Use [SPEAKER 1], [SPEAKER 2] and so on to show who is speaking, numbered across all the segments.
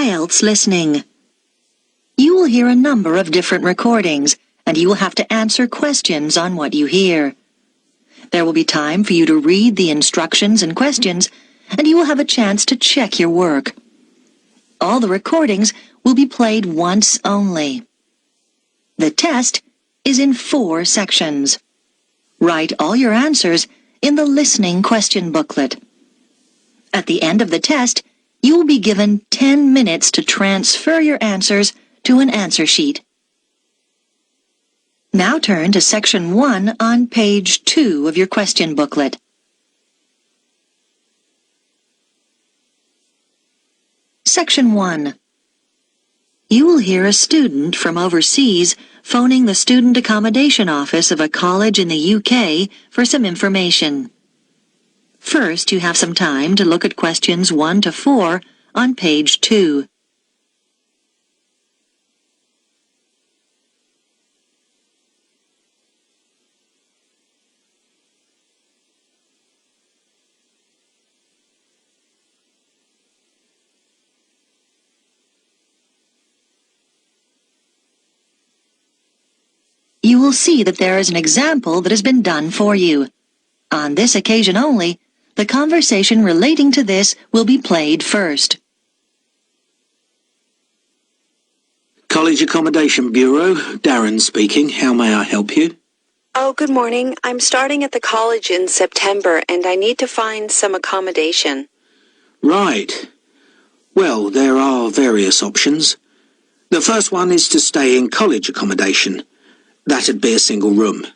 [SPEAKER 1] IELTS listening. You will hear a number of different recordings, and you will have to answer questions on what you hear. There will be time for you to read the instructions and questions, and you will have a chance to check your work. All the recordings will be played once only. The test is in 4 sections. Write all your answers in the listening question booklet. At the end of the test, you will be given 10 minutes to transfer your answers to an answer sheet. Now turn to Section 1 on page 2 of your question booklet. Section 1. You will hear a student from overseas phoning the student accommodation office of a college in the UK for some information. First, you have some time to look at questions 1 to 4 on page 2. You will see that there is an example that has been done for you. On this occasion only, the conversation relating to this will be played first.
[SPEAKER 2] College Accommodation Bureau, Darren speaking. How may I help you?
[SPEAKER 3] Oh, good morning. I'm starting at the college in September, and I need to find some accommodation.
[SPEAKER 2] Right. Well, there are various options. The first one is to stay in college accommodation. That'd be a single room.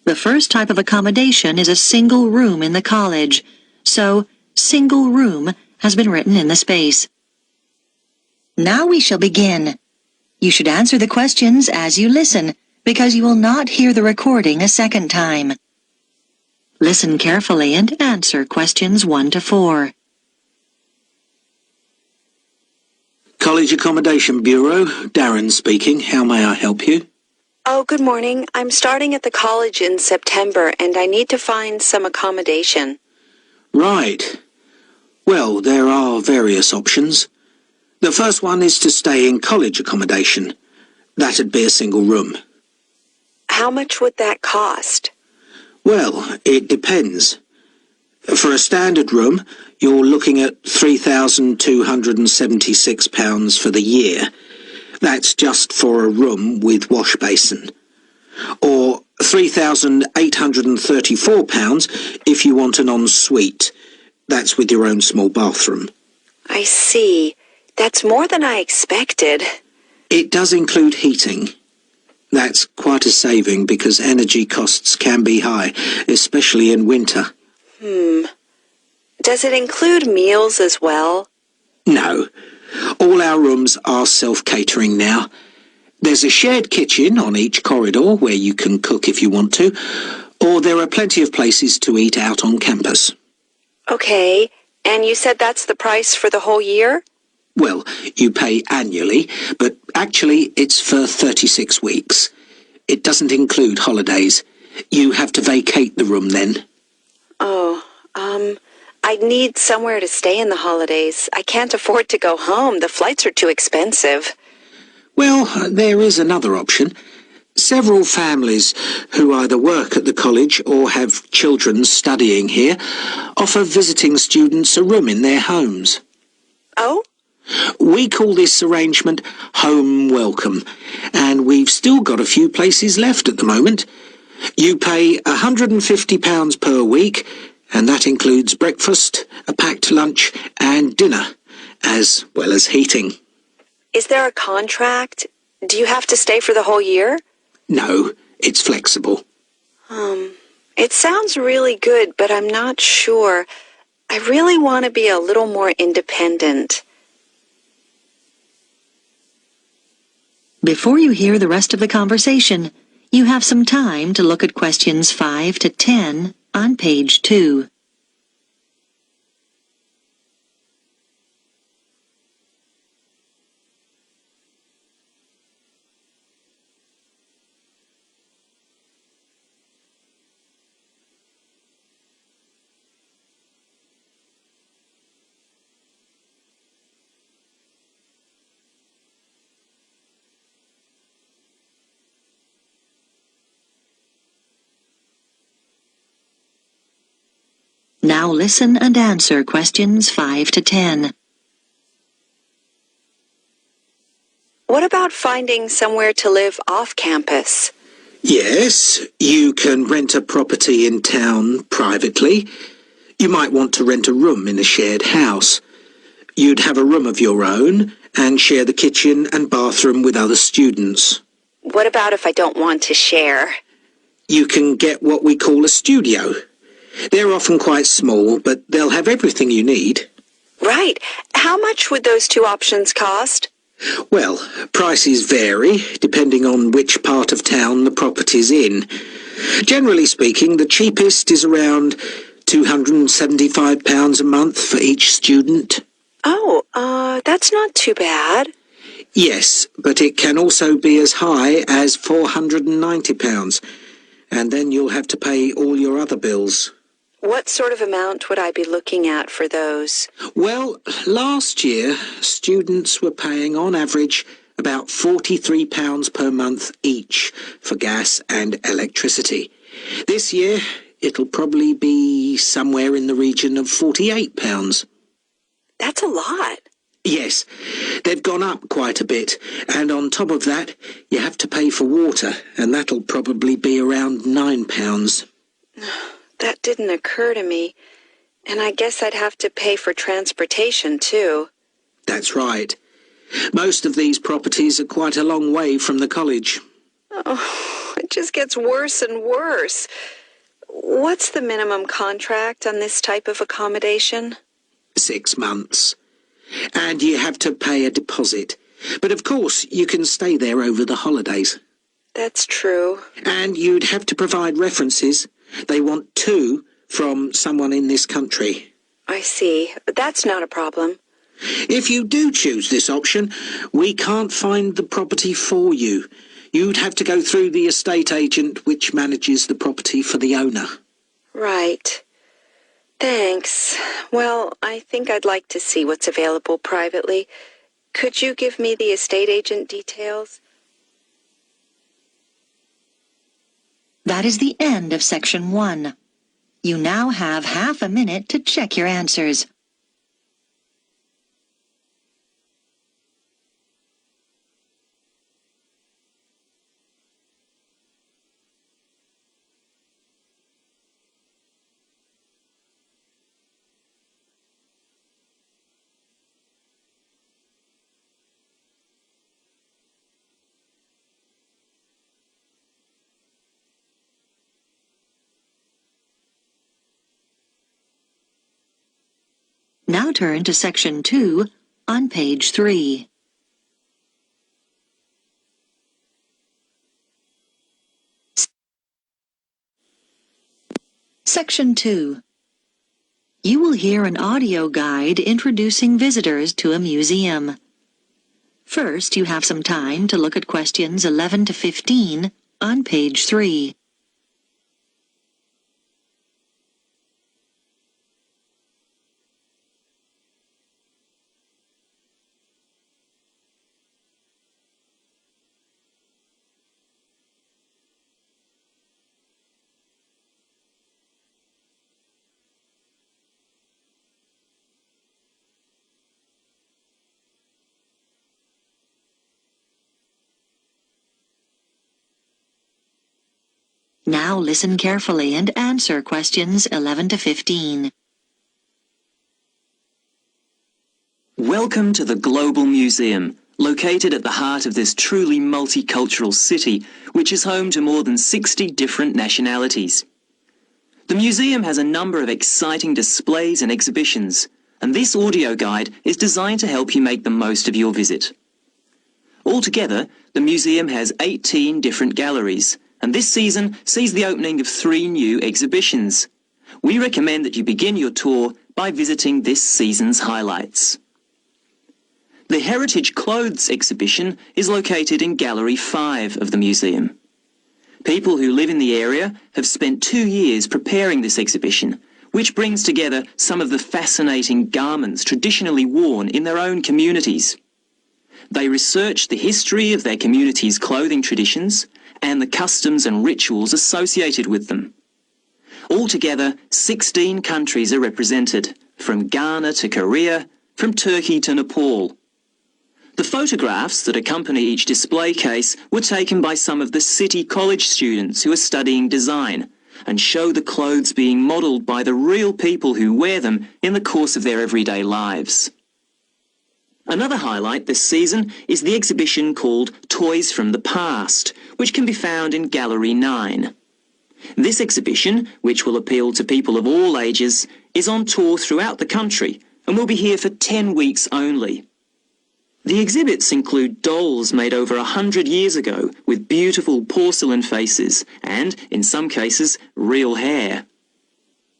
[SPEAKER 1] The first type of accommodation is a single room in the college, so single room has been written in the space. Now we shall begin. You should answer the questions as you listen, because you will not hear the recording a second time. Listen carefully and answer questions 1 to 4.
[SPEAKER 2] College Accommodation Bureau, Darren speaking. How may I help you?
[SPEAKER 3] Oh, good morning. I'm starting at the college in September, and I need to find some accommodation.
[SPEAKER 2] Right. Well, there are various options. The first one is to stay in college accommodation. That'd be a single room.
[SPEAKER 3] How much would that cost?
[SPEAKER 2] Well, it depends. For a standard room, you're looking at £3,276 for the year. That's just for a room with wash basin. Or £3,834 if you want an ensuite. That's with your own small bathroom.
[SPEAKER 3] I see. That's more than I expected.
[SPEAKER 2] It does include heating. That's quite a saving because energy costs can be high, especially in winter.
[SPEAKER 3] Does it include meals as well?
[SPEAKER 2] No. All our rooms are self-catering now. There's a shared kitchen on each corridor where you can cook if you want to, or there are plenty of places to eat out on campus.
[SPEAKER 3] Okay, and you said that's the price for the whole year?
[SPEAKER 2] Well, you pay annually, but actually it's for 36 weeks. It doesn't include holidays. You have to vacate the room then.
[SPEAKER 3] Oh, I'd need somewhere to stay in the holidays. I can't afford to go home. The flights are too expensive.
[SPEAKER 2] Well, there is another option. Several families who either work at the college or have children studying here offer visiting students a room in their homes.
[SPEAKER 3] Oh?
[SPEAKER 2] We call this arrangement Home Welcome, and we've still got a few places left at the moment. You pay £150 per week, and that includes breakfast, a packed lunch, and dinner, as well as heating.
[SPEAKER 3] Is there a contract? Do you have to stay for the whole year?
[SPEAKER 2] No, it's flexible.
[SPEAKER 3] It sounds really good, but I'm not sure. I really want to be a little more independent.
[SPEAKER 1] Before you hear the rest of the conversation, you have some time to look at questions 5 to 10 on page 2. Now listen and answer questions 5 to 10.
[SPEAKER 3] What about finding somewhere to live off campus?
[SPEAKER 2] Yes, you can rent a property in town privately. You might want to rent a room in a shared house. You'd have a room of your own and share the kitchen and bathroom with other students.
[SPEAKER 3] What about if I don't want to share?
[SPEAKER 2] You can get what we call a studio. They're often quite small, but they'll have everything you need.
[SPEAKER 3] Right. How much would those two options cost?
[SPEAKER 2] Well, prices vary depending on which part of town the property's in. Generally speaking, the cheapest is around £275 a month for each student.
[SPEAKER 3] Oh, that's not too bad.
[SPEAKER 2] Yes, but it can also be as high as £490, and then you'll have to pay all your other bills.
[SPEAKER 3] What sort of amount would I be looking at for those?
[SPEAKER 2] Well, last year, students were paying on average about £43 per month each for gas and electricity. This year, it'll probably be somewhere in the region of £48.
[SPEAKER 3] That's a lot.
[SPEAKER 2] Yes, they've gone up quite a bit, and on top of that, you have to pay for water, and that'll probably be around £9.
[SPEAKER 3] That didn't occur to me. And I guess I'd have to pay for transportation, too.
[SPEAKER 2] That's right. Most of these properties are quite a long way from the college.
[SPEAKER 3] Oh, it just gets worse and worse. What's the minimum contract on this type of accommodation?
[SPEAKER 2] 6 months. And you have to pay a deposit. But of course, you can stay there over the holidays.
[SPEAKER 3] That's true.
[SPEAKER 2] And you'd have to provide references. They want 2 from someone in this country.
[SPEAKER 3] I see. But that's not a problem.
[SPEAKER 2] If you do choose this option, we can't find the property for you. You'd have to go through the estate agent which manages the property for the owner.
[SPEAKER 3] Right. Thanks. Well, I think I'd like to see what's available privately. Could you give me the estate agent details?
[SPEAKER 1] That is the end of Section 1. You now have half a minute to check your answers. Now turn to Section 2 on page 3. Section 2. You will hear an audio guide introducing visitors to a museum. First, you have some time to look at questions 11 to 15 on page 3. Now listen carefully and answer questions 11 to 15.
[SPEAKER 4] Welcome to the Global Museum, located at the heart of this truly multicultural city, which is home to more than 60 different nationalities. The museum has a number of exciting displays and exhibitions, and this audio guide is designed to help you make the most of your visit. Altogether, the museum has 18 different galleries, and this season sees the opening of 3 new exhibitions. We recommend that you begin your tour by visiting this season's highlights. The Heritage Clothes exhibition is located in Gallery 5 of the museum. People who live in the area have spent 2 years preparing this exhibition, which brings together some of the fascinating garments traditionally worn in their own communities. They research the history of their community's clothing traditions and the customs and rituals associated with them. Altogether, 16 countries are represented, from Ghana to Korea, from Turkey to Nepal. The photographs that accompany each display case were taken by some of the City College students who are studying design and show the clothes being modelled by the real people who wear them in the course of their everyday lives. Another highlight this season is the exhibition called Toys from the Past, which can be found in Gallery 9. This exhibition, which will appeal to people of all ages, is on tour throughout the country and will be here for 10 weeks only. The exhibits include dolls made over 100 years ago with beautiful porcelain faces and, in some cases, real hair.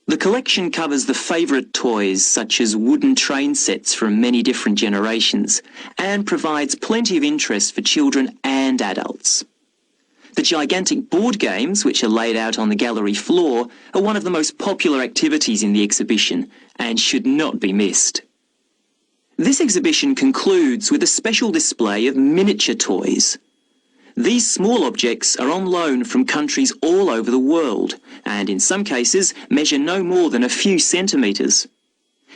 [SPEAKER 4] The collection covers the favourite toys such as wooden train sets from many different generations and provides plenty of interest for children and adults. The gigantic board games, which are laid out on the gallery floor, are one of the most popular activities in the exhibition and should not be missed. This exhibition concludes with a special display of miniature toys. These small objects are on loan from countries all over the world and in some cases measure no more than a few centimetres.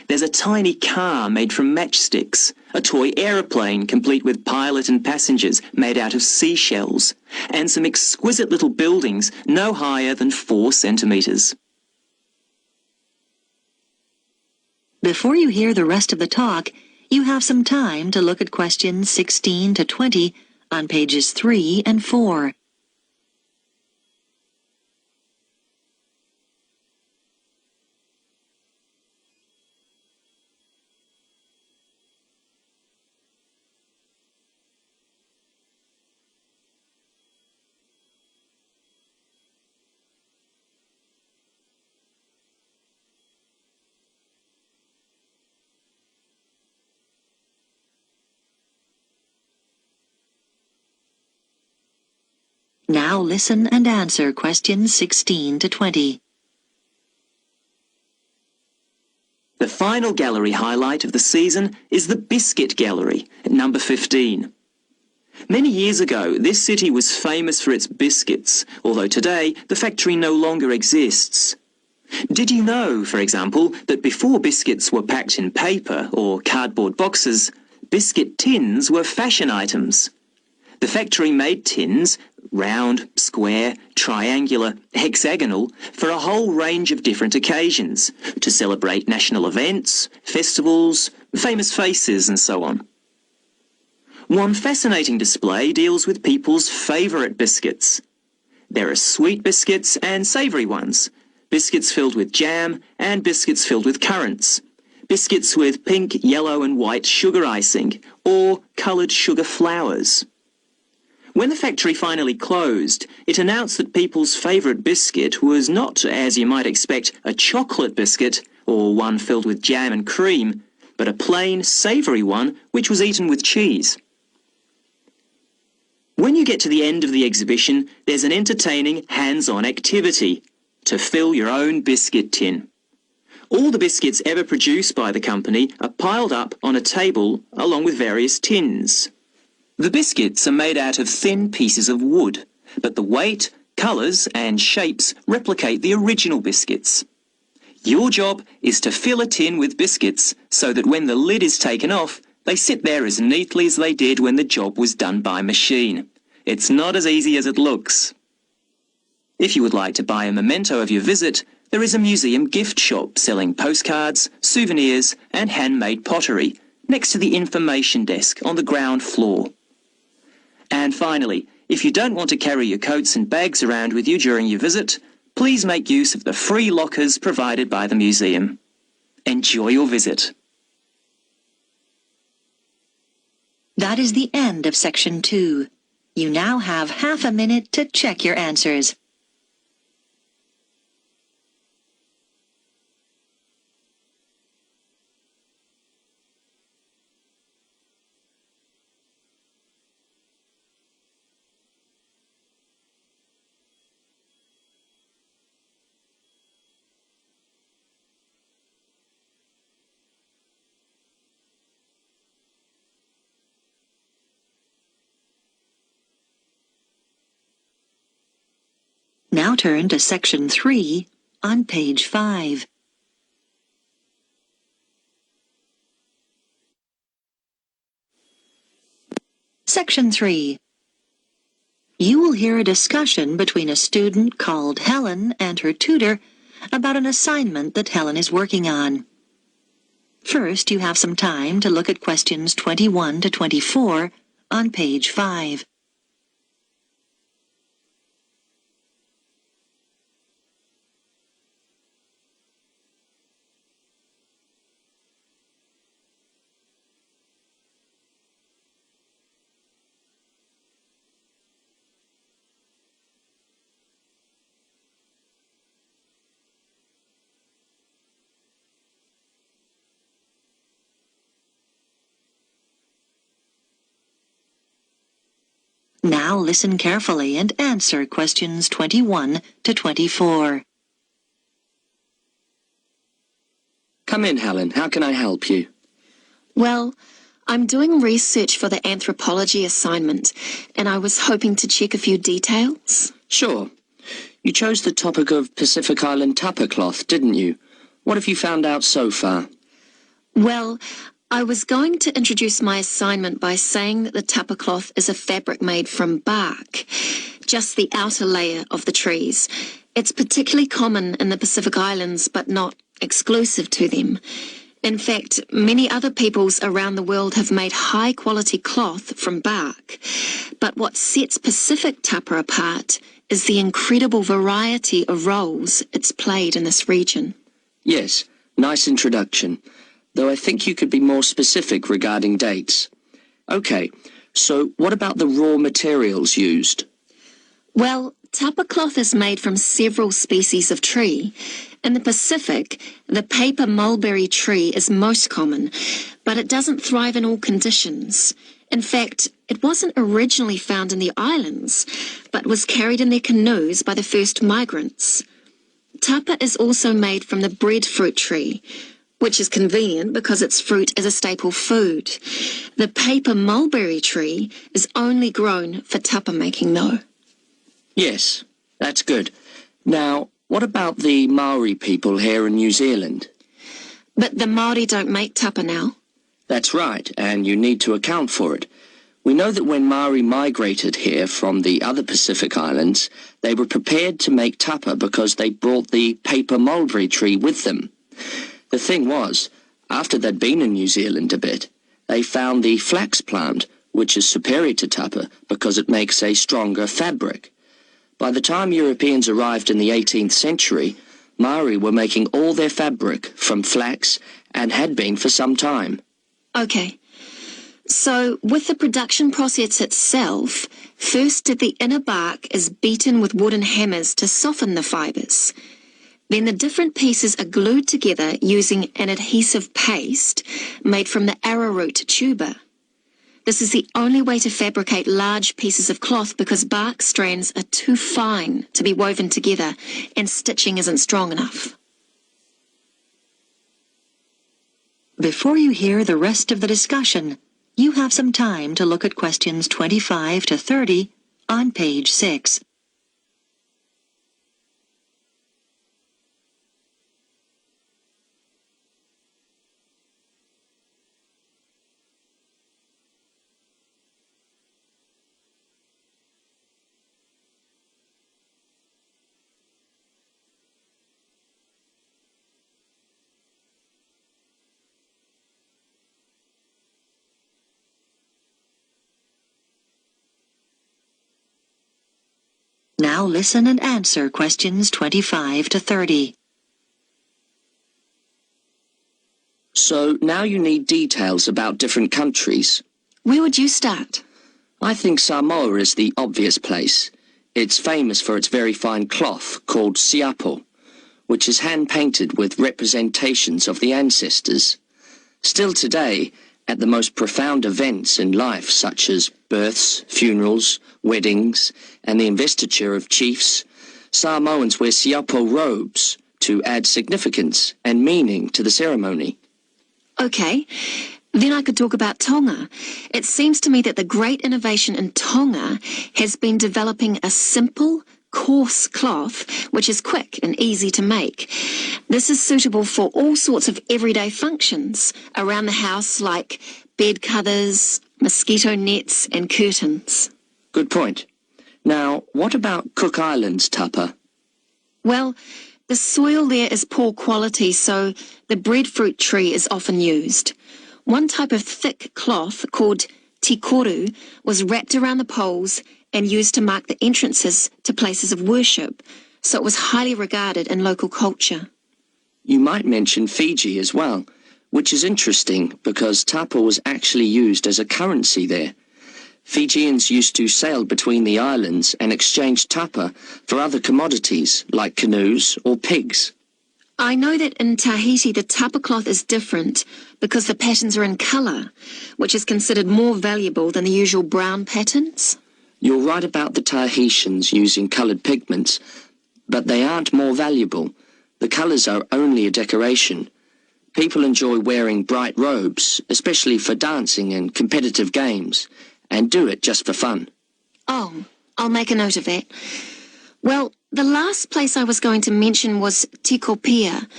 [SPEAKER 4] There's a tiny car made from matchsticks, a toy aeroplane complete with pilot and passengers made out of seashells, and some exquisite little buildings no higher than 4 centimetres.
[SPEAKER 1] Before you hear the rest of the talk, you have some time to look at questions 16 to 20 on pages 3 and 4. Now listen and answer questions 16 to 20.
[SPEAKER 4] The final gallery highlight of the season is the Biscuit Gallery at number 15. Many years ago, this city was famous for its biscuits, although today the factory no longer exists. Did you know, for example, that before biscuits were packed in paper or cardboard boxes, biscuit tins were fashion items? The factory made tins, round, square, triangular, hexagonal, for a whole range of different occasions, to celebrate national events, festivals, famous faces and so on. One fascinating display deals with people's favourite biscuits. There are sweet biscuits and savoury ones, biscuits filled with jam and biscuits filled with currants, biscuits with pink, yellow and white sugar icing, or coloured sugar flowers. When the factory finally closed, it announced that people's favourite biscuit was not, as you might expect, a chocolate biscuit or one filled with jam and cream, but a plain, savoury one which was eaten with cheese. When you get to the end of the exhibition, there's an entertaining hands-on activity to fill your own biscuit tin. All the biscuits ever produced by the company are piled up on a table along with various tins. The biscuits are made out of thin pieces of wood, but the weight, colours and shapes replicate the original biscuits. Your job is to fill a tin with biscuits so that when the lid is taken off, they sit there as neatly as they did when the job was done by machine. It's not as easy as it looks. If you would like to buy a memento of your visit, there is a museum gift shop selling postcards, souvenirs and handmade pottery next to the information desk on the ground floor. And finally, if you don't want to carry your coats and bags around with you during your visit, please make use of the free lockers provided by the museum. Enjoy your visit.
[SPEAKER 1] That is the end of section 2. You now have half a minute to check your answers. Now turn to section 3, on page 5. Section 3. You will hear a discussion between a student called Helen and her tutor about an assignment that Helen is working on. First, you have some time to look at questions 21 to 24 on page 5. Now listen carefully and answer questions 21 to 24.
[SPEAKER 5] Come in, Helen. How can I help you?
[SPEAKER 6] Well, I'm doing research for the anthropology assignment, and I was hoping to check a few details.
[SPEAKER 5] Sure. You chose the topic of Pacific Island tapa cloth, didn't you? What have you found out so far?
[SPEAKER 6] Well, I was going to introduce my assignment by saying that the tapa cloth is a fabric made from bark, just the outer layer of the trees. It's particularly common in the Pacific Islands, but not exclusive to them. In fact, many other peoples around the world have made high-quality cloth from bark. But what sets Pacific tapa apart is the incredible variety of roles it's played in this region.
[SPEAKER 5] Yes, nice introduction. Though I think you could be more specific regarding dates. Okay, so what about the raw materials used?
[SPEAKER 6] Well, tapa cloth is made from several species of tree. In the Pacific, the paper mulberry tree is most common, but it doesn't thrive in all conditions. In fact, it wasn't originally found in the islands, but was carried in their canoes by the first migrants. Tapa is also made from the breadfruit tree, which is convenient because its fruit is a staple food. The paper mulberry tree is only grown for tapa making, though.
[SPEAKER 5] Yes, that's good. Now, what about the Maori people here in New Zealand?
[SPEAKER 6] But the Māori don't make tapa now.
[SPEAKER 5] That's right, and you need to account for it. We know that when Maori migrated here from the other Pacific Islands, they were prepared to make tapa because they brought the paper mulberry tree with them. The thing was, after they'd been in New Zealand a bit, they found the flax plant, which is superior to tapa because it makes a stronger fabric. By the time Europeans arrived in the 18th century, Maori were making all their fabric from flax and had been for some time.
[SPEAKER 6] Okay. So, with the production process itself, first the inner bark is beaten with wooden hammers to soften the fibres. Then the different pieces are glued together using an adhesive paste made from the arrowroot tuber. This is the only way to fabricate large pieces of cloth because bark strands are too fine to be woven together and stitching isn't strong enough.
[SPEAKER 1] Before you hear the rest of the discussion, you have some time to look at questions 25 to 30 on page 6. Now listen and answer questions 25 to 30.
[SPEAKER 5] So now you need details about different countries.
[SPEAKER 6] Where would you start?
[SPEAKER 5] I think Samoa is the obvious place. It's famous for its very fine cloth called siapo, which is hand-painted with representations of the ancestors. Still today, at the most profound events in life, such as births, funerals, weddings, and the investiture of chiefs, Samoans wear siapo robes to add significance and meaning to the ceremony.
[SPEAKER 6] Okay, then I could talk about Tonga. It seems to me that the great innovation in Tonga has been developing a simple, coarse cloth, which is quick and easy to make. This is suitable for all sorts of everyday functions around the house, like bed covers, mosquito nets and curtains.
[SPEAKER 5] Good point. Now, what about Cook Islands, Tupper?
[SPEAKER 6] Well, the soil there is poor quality, so the breadfruit tree is often used. One type of thick cloth called tikoru was wrapped around the poles and used to mark the entrances to places of worship, so it was highly regarded in local culture.
[SPEAKER 5] You might mention Fiji as well, which is interesting because tapa was actually used as a currency there. Fijians used to sail between the islands and exchange tapa for other commodities like canoes or pigs.
[SPEAKER 6] I know that in Tahiti the tapa cloth is different because the patterns are in colour, which is considered more valuable than the usual brown patterns.
[SPEAKER 5] You're right about the Tahitians using coloured pigments, but they aren't more valuable. The colours are only a decoration. People enjoy wearing bright robes, especially for dancing and competitive games, and do it just for fun.
[SPEAKER 6] Oh, I'll make a note of that. Well, the last place I was going to mention was Tikopia.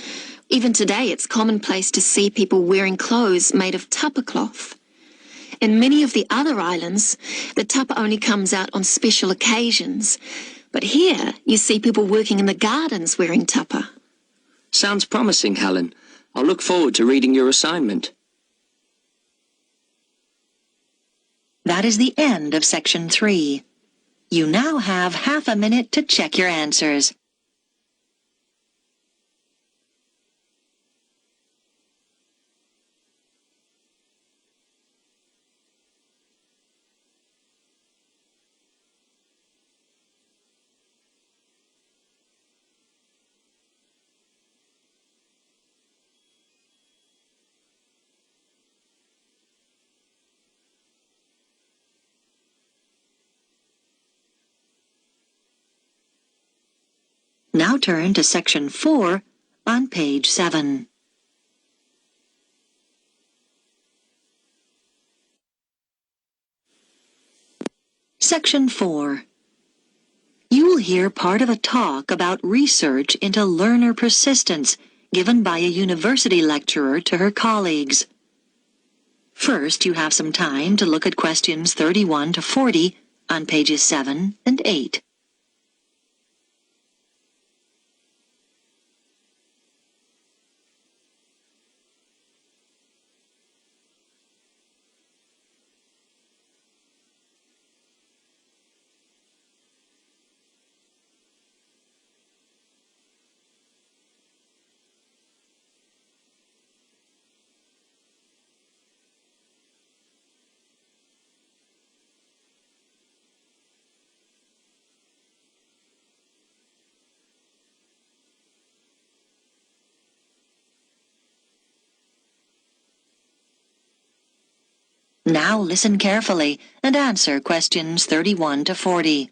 [SPEAKER 6] Even today it's commonplace to see people wearing clothes made of tapa cloth. In many of the other islands, the tapa only comes out on special occasions. But here, you see people working in the gardens wearing tapa.
[SPEAKER 5] Sounds promising, Helen. I'll look forward to reading your assignment.
[SPEAKER 1] That is the end of Section 3. You now have half a minute to check your answers. Now turn to Section 4 on page 7. Section 4. You will hear part of a talk about research into learner persistence given by a university lecturer to her colleagues. First, you have some time to look at questions 31 to 40 on pages 7 and 8. Now listen carefully and answer questions 31 to 40.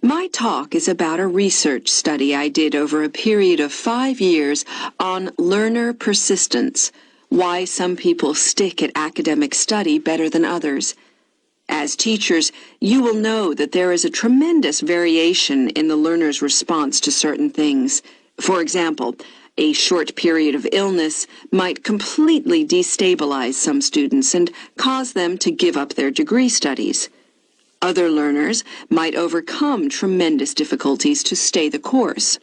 [SPEAKER 3] My talk is about a research study I did over a period of 5 years on learner persistence, why some people stick at academic study better than others. As teachers, you will know that there is a tremendous variation in the learner's response to certain things. For example, a short period of illness might completely destabilize some students and cause them to give up their degree studies. Other learners might overcome tremendous difficulties to stay the course.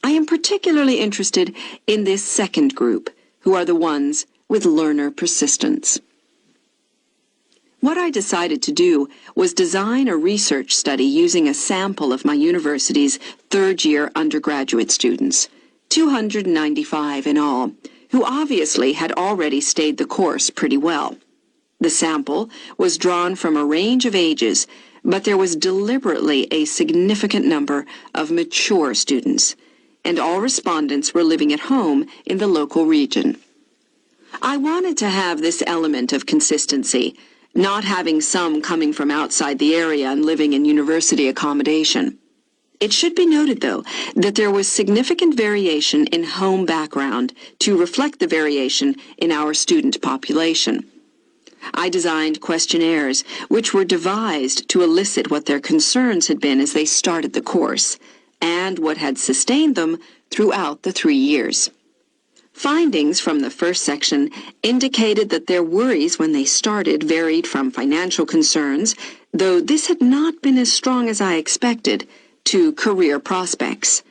[SPEAKER 3] I am particularly interested in this second group, who are the ones with learner persistence. What I decided to do was design a research study using a sample of my university's third-year undergraduate students, 295 in all, who obviously had already stayed the course pretty well. The sample was drawn from a range of ages, but there was deliberately a significant number of mature students, and all respondents were living at home in the local region. I wanted to have this element of consistency, not having some coming from outside the area and living in university accommodation. It should be noted, though, that there was significant variation in home background to reflect the variation in our student population. I designed questionnaires which were devised to elicit what their concerns had been as they started the course, and what had sustained them throughout the 3 years. Findings from the first section indicated that their worries when they started varied from financial concerns, though this had not been as strong as I expected, to career prospects.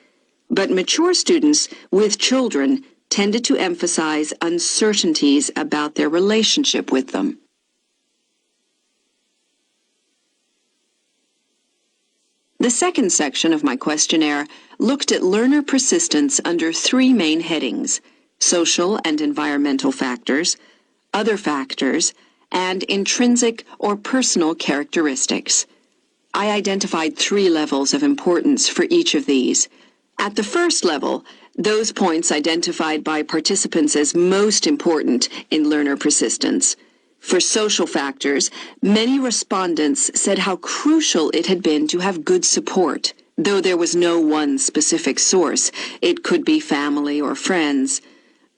[SPEAKER 3] But mature students with children tended to emphasize uncertainties about their relationship with them. The second section of my questionnaire looked at learner persistence under 3 main headings: social and environmental factors, other factors, and intrinsic or personal characteristics. I identified 3 levels of importance for each of these. At the first level, those points identified by participants as most important in learner persistence. For social factors, many respondents said how crucial it had been to have good support, though there was no one specific source. It could be family or friends.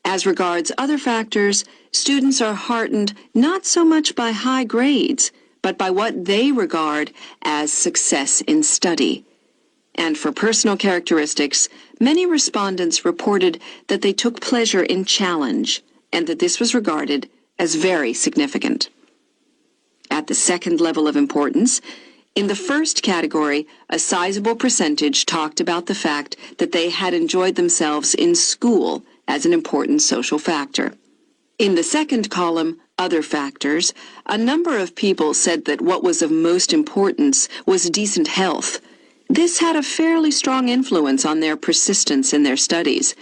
[SPEAKER 3] As regards other factors, students are heartened not so much by high grades, but by what they regard as success in study. And for personal characteristics, many respondents reported that they took pleasure in challenge, and that this was regarded as very significant. At the second level of importance, in the first category, a sizable percentage talked about the fact that they had enjoyed themselves in school as an important social factor. In the second column, other factors, a number of people said that what was of most importance was decent health. This had a fairly strong influence on their persistence in their studies.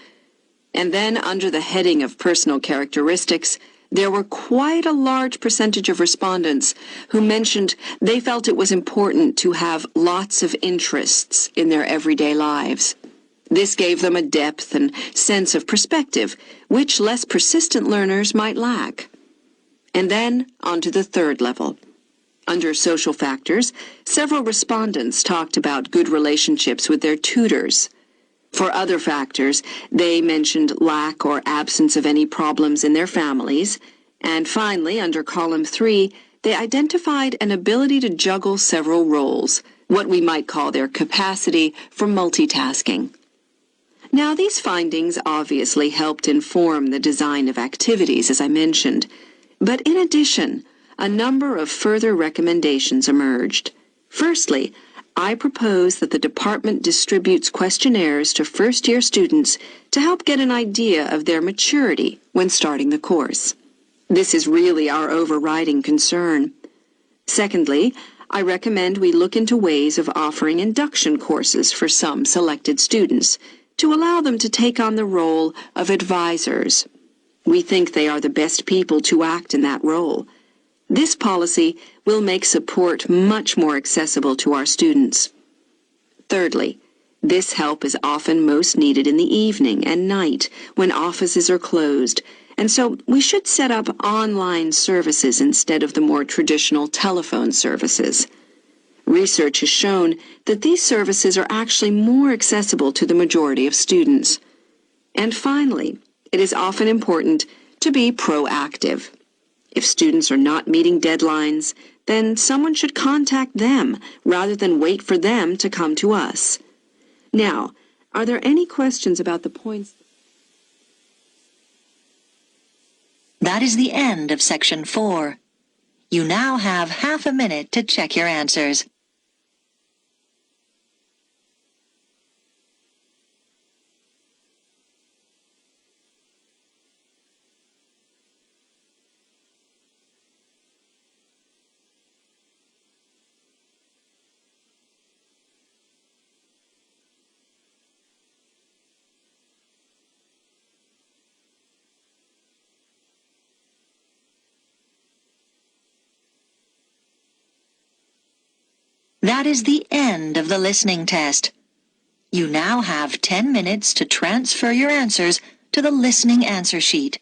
[SPEAKER 3] And then, under the heading of personal characteristics, there were quite a large percentage of respondents who mentioned they felt it was important to have lots of interests in their everyday lives. This gave them a depth and sense of perspective, which less persistent learners might lack. And then, on to the third level. Under social factors, several respondents talked about good relationships with their tutors. For other factors, they mentioned lack or absence of any problems in their families. And finally, under column 3, they identified an ability to juggle several roles, what we might call their capacity for multitasking. Now, these findings obviously helped inform the design of activities, as I mentioned. But in addition, a number of further recommendations emerged. Firstly, I propose that the department distributes questionnaires to first-year students to help get an idea of their maturity when starting the course. This is really our overriding concern. Secondly, I recommend we look into ways of offering induction courses for some selected students to allow them to take on the role of advisors. We think they are the best people to act in that role. This policy will make support much more accessible to our students. Thirdly, this help is often most needed in the evening and night when offices are closed, and so we should set up online services instead of the more traditional telephone services. Research has shown that these services are actually more accessible to the majority of students. And finally, it is often important to be proactive. If students are not meeting deadlines, then someone should contact them rather than wait for them to come to us. Now, are there any questions about the points?
[SPEAKER 1] That is the end of section 4. You now have half a minute to check your answers. That is the end of the listening test. You now have 10 minutes to transfer your answers to the listening answer sheet.